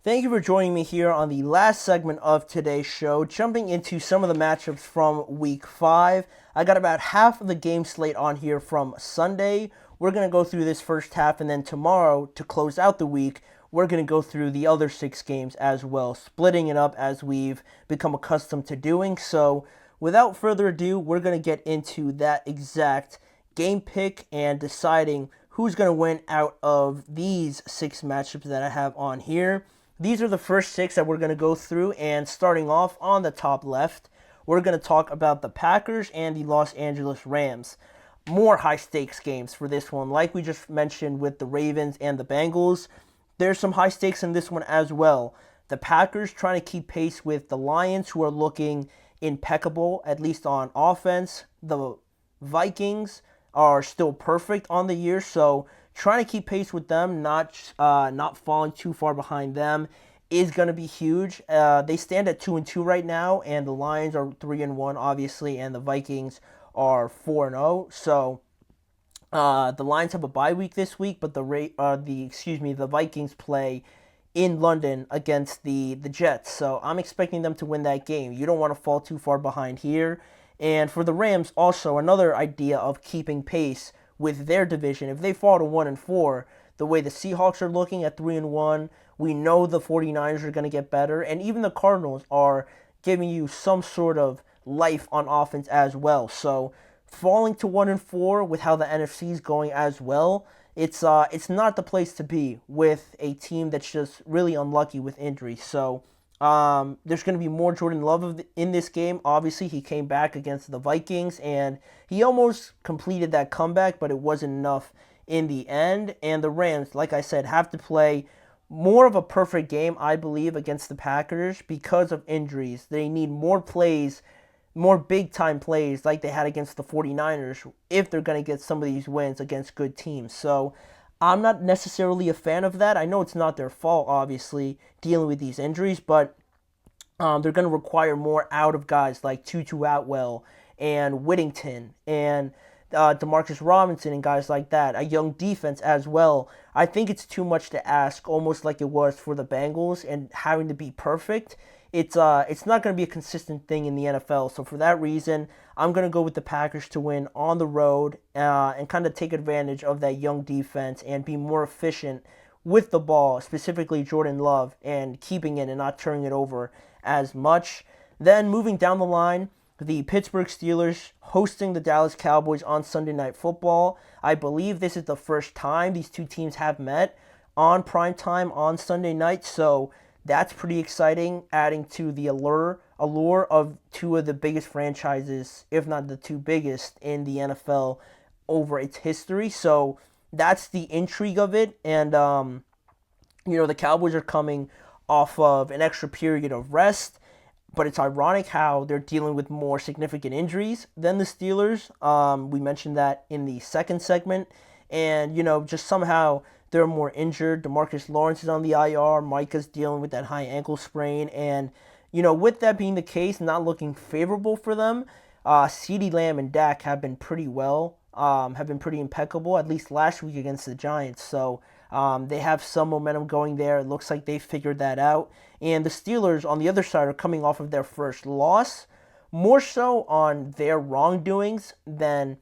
Thank you for joining me here on the last segment of today's show, jumping into some of the matchups from Week 5. I got about half of the game slate on here from Sunday. We're going to go through this first half, and then tomorrow, to close out the week, we're going to go through the other 6 games as well, splitting it up as we've become accustomed to doing. So, without further ado, we're going to get into that exact game pick and deciding who's going to win out of these 6 matchups that I have on here. These are the first 6 that we're going to go through, and starting off on the top left, we're going to talk about the Packers and the Los Angeles Rams. More high-stakes games for this one. Like we just mentioned with the Ravens and the Bengals, there's some high stakes in this one as well. The Packers trying to keep pace with the Lions, who are looking impeccable, at least on offense. The Vikings are still perfect on the year, so trying to keep pace with them, not falling too far behind them, is going to be huge. They stand at 2-2 right now, and the Lions are 3-1, obviously, and the Vikings are 4-0. So the Lions have a bye week this week, but the Vikings play in London against the Jets. So I'm expecting them to win that game. You don't want to fall too far behind here. And for the Rams, also another idea of keeping pace with their division. If they fall to 1-4, the way the Seahawks are looking at 3-1, we know the 49ers are going to get better, and even the Cardinals are giving you some sort of life on offense as well. So falling to 1-4 with how the NFC is going as well, it's not the place to be with a team that's just really unlucky with injuries. So there's going to be more Jordan Love in this game. Obviously, he came back against the Vikings, and he almost completed that comeback, but it wasn't enough in the end. And the Rams, like I said, have to play more of a perfect game, I believe, against the Packers because of injuries. They need more plays, more big-time plays like they had against the 49ers if they're going to get some of these wins against good teams. So I'm not necessarily a fan of that. I know it's not their fault, obviously, dealing with these injuries, but they're going to require more out of guys like Tutu Atwell and Whittington and Demarcus Robinson and guys like that. A young defense as well. I think it's too much to ask, almost like it was for the Bengals, and having to be perfect. It's not going to be a consistent thing in the NFL. So for that reason, I'm going to go with the Packers to win on the road and kind of take advantage of that young defense and be more efficient with the ball, specifically Jordan Love, and keeping it and not turning it over as much. Then moving down the line, the Pittsburgh Steelers hosting the Dallas Cowboys on Sunday Night Football. I believe this is the first time these two teams have met on primetime on Sunday night, so that's pretty exciting, adding to the allure of two of the biggest franchises, if not the two biggest, in the NFL over its history. So that's the intrigue of it. And, the Cowboys are coming off of an extra period of rest, but it's ironic how they're dealing with more significant injuries than the Steelers. We mentioned that in the second segment. And, just somehow they're more injured. DeMarcus Lawrence is on the IR. Micah's dealing with that high ankle sprain. And, with that being the case, not looking favorable for them, CeeDee Lamb and Dak have been pretty impeccable, at least last week against the Giants. So they have some momentum going there. It looks like they figured that out. And the Steelers, on the other side, are coming off of their first loss, more so on their wrongdoings than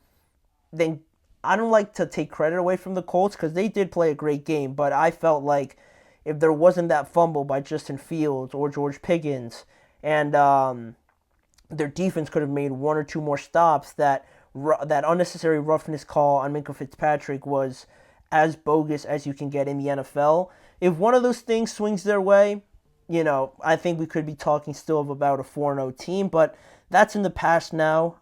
I don't like to take credit away from the Colts because they did play a great game, but I felt like if there wasn't that fumble by Justin Fields or George Pickens, and their defense could have made one or two more stops, that unnecessary roughness call on Minkah Fitzpatrick was as bogus as you can get in the NFL. If one of those things swings their way, I think we could be talking still of about a 4-0 team, but that's in the past now.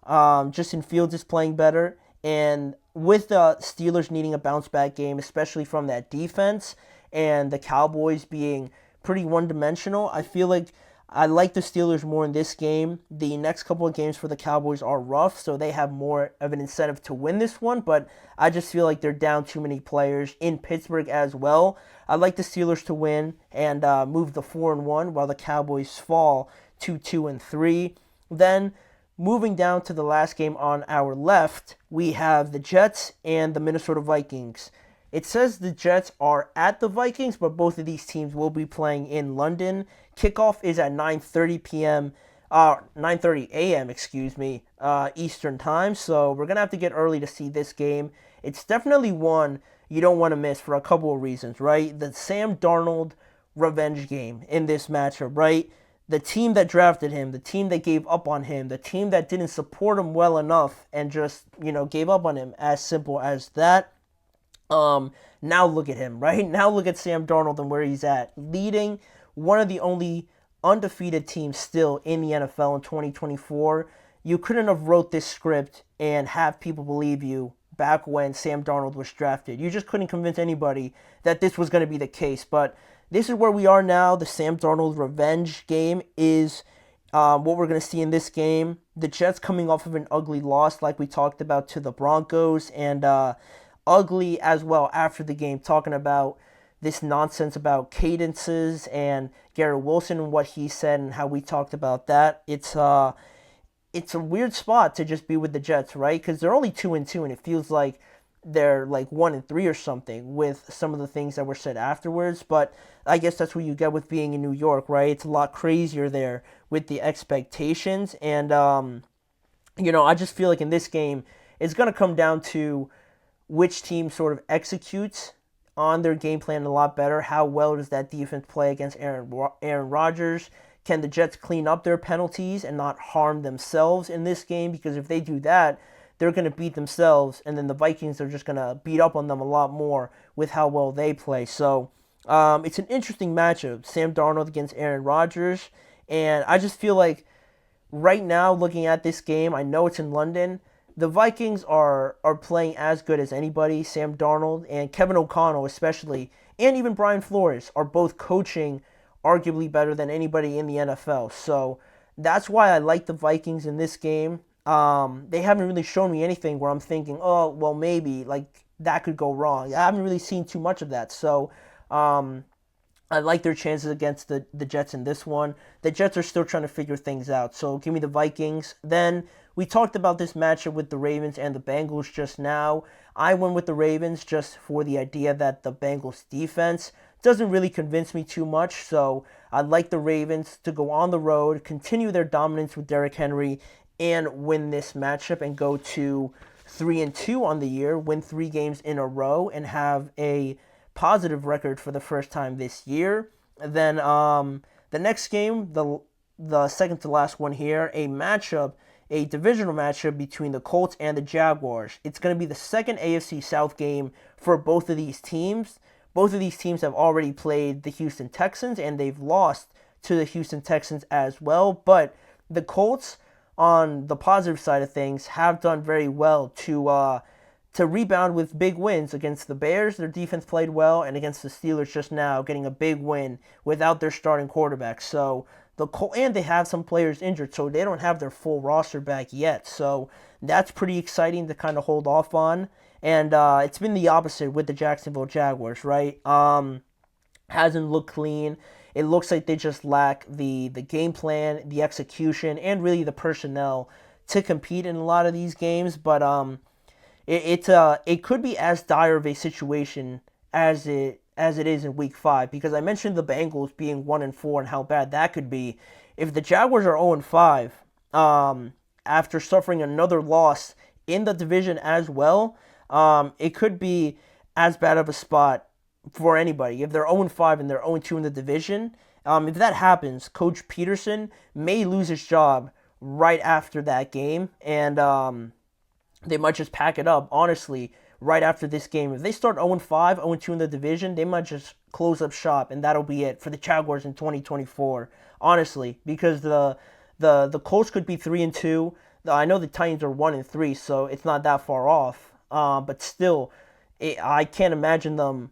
Justin Fields is playing better, and with the Steelers needing a bounce-back game, especially from that defense, and the Cowboys being pretty one-dimensional, I feel like I like the Steelers more in this game. The next couple of games for the Cowboys are rough, so they have more of an incentive to win this one, but I just feel like they're down too many players in Pittsburgh as well. I like the Steelers to win and move the 4-1 while the Cowboys fall to 2-3. Then moving down to the last game on our left, we have the Jets and the Minnesota Vikings. It says the Jets are at the Vikings, but both of these teams will be playing in London. Kickoff is at 9:30 p.m. 9:30 a.m. Eastern time. So we're gonna have to get early to see this game. It's definitely one you don't want to miss for a couple of reasons, right? The Sam Darnold revenge game in this matchup, right? The team that drafted him, the team that gave up on him, the team that didn't support him well enough and just, gave up on him, as simple as that. Now look at him, right? Now look at Sam Darnold and where he's at, leading one of the only undefeated teams still in the NFL in 2024. You couldn't have wrote this script and have people believe you back when Sam Darnold was drafted. You just couldn't convince anybody that this was going to be the case. But this is where we are now. The Sam Darnold revenge game is what we're going to see in this game. The Jets coming off of an ugly loss, like we talked about, to the Broncos, and ugly as well after the game, talking about this nonsense about cadences and Garrett Wilson and what he said and how we talked about that. It's a weird spot to just be with the Jets, right? Because they're only 2-2, and it feels like they're like 1-3 or something with some of the things that were said afterwards. But I guess that's what you get with being in New York, right? It's a lot crazier there with the expectations. And, I just feel like in this game, it's going to come down to which team sort of executes on their game plan a lot better. How well does that defense play against Aaron Rodgers? Can the Jets clean up their penalties and not harm themselves in this game? Because if they do that, they're going to beat themselves, and then the Vikings are just going to beat up on them a lot more with how well they play. So it's an interesting matchup, Sam Darnold against Aaron Rodgers, and I just feel like right now, looking at this game, I know it's in London, the Vikings are playing as good as anybody. Sam Darnold and Kevin O'Connell especially, and even Brian Flores, are both coaching arguably better than anybody in the NFL. So that's why I like the Vikings in this game. They haven't really shown me anything where I'm thinking, oh, well, maybe like that could go wrong. I haven't really seen too much of that. So I like their chances against the Jets in this one. The Jets are still trying to figure things out. So give me the Vikings. Then we talked about this matchup with the Ravens and the Bengals just now. I went with the Ravens just for the idea that the Bengals defense doesn't really convince me too much. So I'd like the Ravens to go on the road, continue their dominance with Derrick Henry, and win this matchup and go to 3-2 on the year, win 3 games in a row, and have a positive record for the first time this year. Then the next game, the second to last one here, a divisional matchup between the Colts and the Jaguars. It's going to be the second AFC South game for both of these teams. Both of these teams have already played the Houston Texans, and they've lost to the Houston Texans as well. But the Colts, on the positive side of things, have done very well to rebound with big wins against the Bears. Their defense played well, and against the Steelers just now, getting a big win without their starting quarterback. So and they have some players injured, so they don't have their full roster back yet. So that's pretty exciting to kind of hold off on. And it's been the opposite with the Jacksonville Jaguars, right? Hasn't looked clean. It looks like they just lack the game plan, the execution, and really the personnel to compete in a lot of these games. But it could be as dire of a situation as it is in Week 5, because I mentioned the Bengals being 1-4 and how bad that could be. If the Jaguars are 0-5 after suffering another loss in the division as well, it could be as bad of a spot for anybody. If they're 0-5 and they're 0-2 in the division, if that happens, Coach Peterson may lose his job right after that game, and they might just pack it up, honestly, right after this game. If they start 0-5, 0-2 in the division, they might just close up shop, and that'll be it for the Jaguars in 2024, honestly, because the Colts could be 3-2. I know the Titans are 1-3, so it's not that far off. But still, I can't imagine them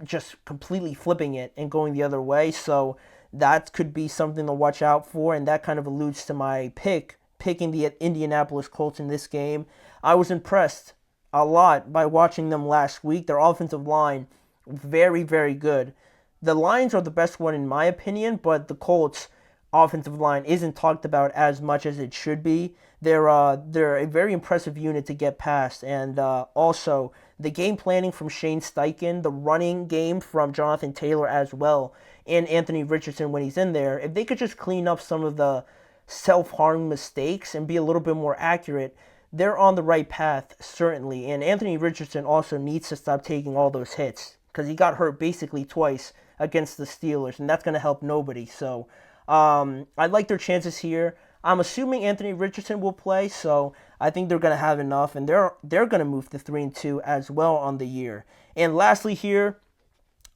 just completely flipping it and going the other way. So that could be something to watch out for, and that kind of alludes to my picking the Indianapolis Colts in this game. I was impressed a lot by watching them last week. Their offensive line, very, very good. The Lions are the best one in my opinion, but the Colts offensive line isn't talked about as much as it should be. They're a very impressive unit to get past, and also the game planning from Shane Steichen, the running game from Jonathan Taylor as well, and Anthony Richardson when he's in there. If they could just clean up some of the self-harm mistakes and be a little bit more accurate, they're on the right path, certainly. And Anthony Richardson also needs to stop taking all those hits because he got hurt basically twice against the Steelers, and that's going to help nobody. So I like their chances here. I'm assuming Anthony Richardson will play, so I think they're going to have enough, and they're going to move to 3-2 as well on the year. And lastly here,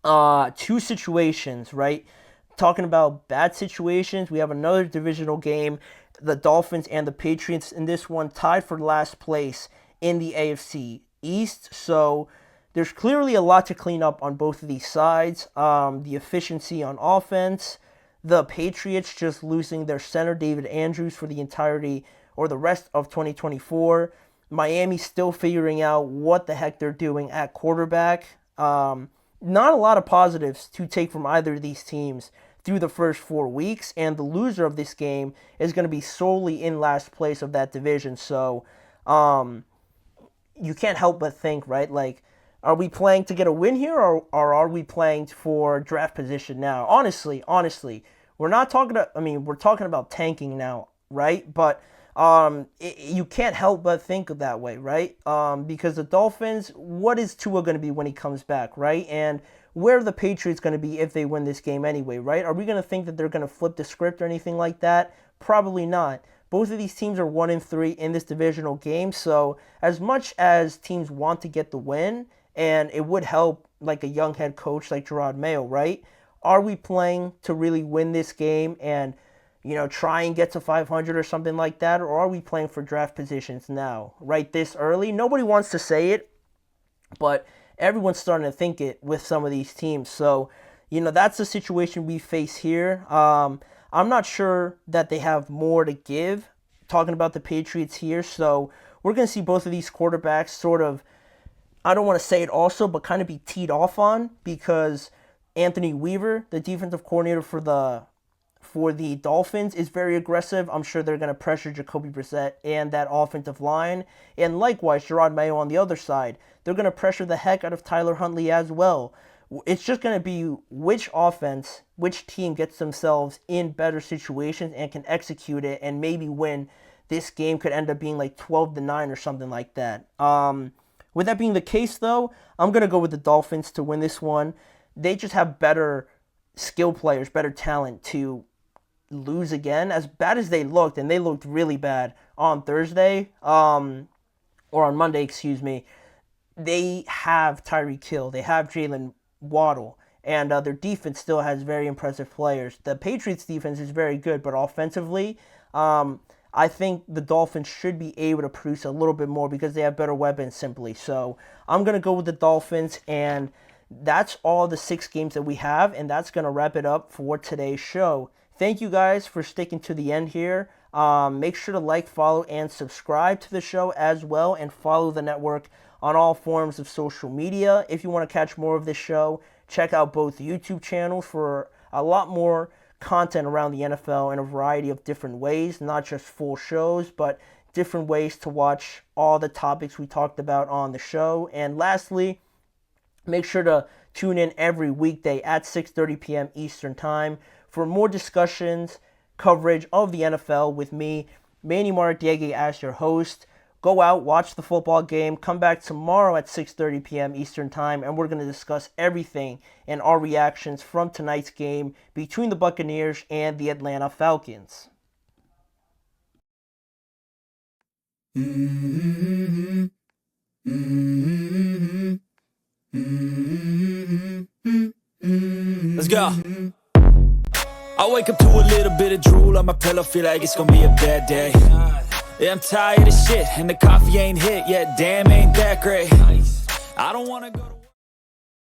two situations, right? Talking about bad situations, we have another divisional game, the Dolphins and the Patriots in this one, tied for last place in the AFC East. So there's clearly a lot to clean up on both of these sides. The efficiency on offense, the Patriots just losing their center, David Andrews, for the entirety or the rest of 2024. Miami still figuring out what the heck they're doing at quarterback. Not a lot of positives to take from either of these teams through the first 4 weeks, and the loser of this game is going to be solely in last place of that division. So you can't help but think, right? Like, are we playing to get a win here, or are we playing for draft position now? Honestly, we're not talking about, we're talking about tanking now, right? But you can't help but think of that way, right? Because the Dolphins, what is Tua going to be when he comes back, right? And where are the Patriots going to be if they win this game anyway, right? Are we going to think that they're going to flip the script or anything like that? Probably not. Both of these teams are 1-3 in this divisional game, so as much as teams want to get the win, and it would help like a young head coach like Gerard Mayo, right? Are we playing to really win this game and, try and get to 500 or something like that? Or are we playing for draft positions now, right, this early? Nobody wants to say it, but everyone's starting to think it with some of these teams. So, that's the situation we face here. I'm not sure that they have more to give, talking about the Patriots here. So we're going to see both of these quarterbacks sort of, I don't want to say it also, but kind of be teed off on, because Anthony Weaver, the defensive coordinator for the Dolphins, is very aggressive. I'm sure they're going to pressure Jacoby Brissett and that offensive line. And likewise, Gerard Mayo on the other side, they're going to pressure the heck out of Tyler Huntley as well. It's just going to be which team gets themselves in better situations and can execute it and maybe win. This game could end up being like 12-9 or something like that. With that being the case, though, I'm going to go with the Dolphins to win this one. They just have better skill players, better talent to lose again. As bad as they looked, and they looked really bad on Thursday, or on Monday, excuse me, they have Tyreek Hill, they have Jalen Waddle, and their defense still has very impressive players. The Patriots' defense is very good, but offensively, I think the Dolphins should be able to produce a little bit more because they have better weapons simply. So I'm going to go with the Dolphins, and that's all the 6 games that we have, and that's going to wrap it up for today's show. Thank you guys for sticking to the end here. Make sure to like, follow, and subscribe to the show as well, and follow the network on all forms of social media. If you want to catch more of this show, check out both YouTube channels for a lot more content around the NFL in a variety of different ways, not just full shows, but different ways to watch all the topics we talked about on the show. And lastly, make sure to tune in every weekday at 6:30 p.m. Eastern Time for more discussions, coverage of the NFL with me, Manny Mardiege, as your host. Go out, watch the football game, come back tomorrow at 6:30 p.m. Eastern Time, and we're going to discuss everything and our reactions from tonight's game between the Buccaneers and the Atlanta Falcons. Let's go. I wake up to a little bit of drool on my pillow, feel like it's gonna be a bad day. Yeah, I'm tired of shit, and the coffee ain't hit yet, damn, ain't that great. I don't wanna go to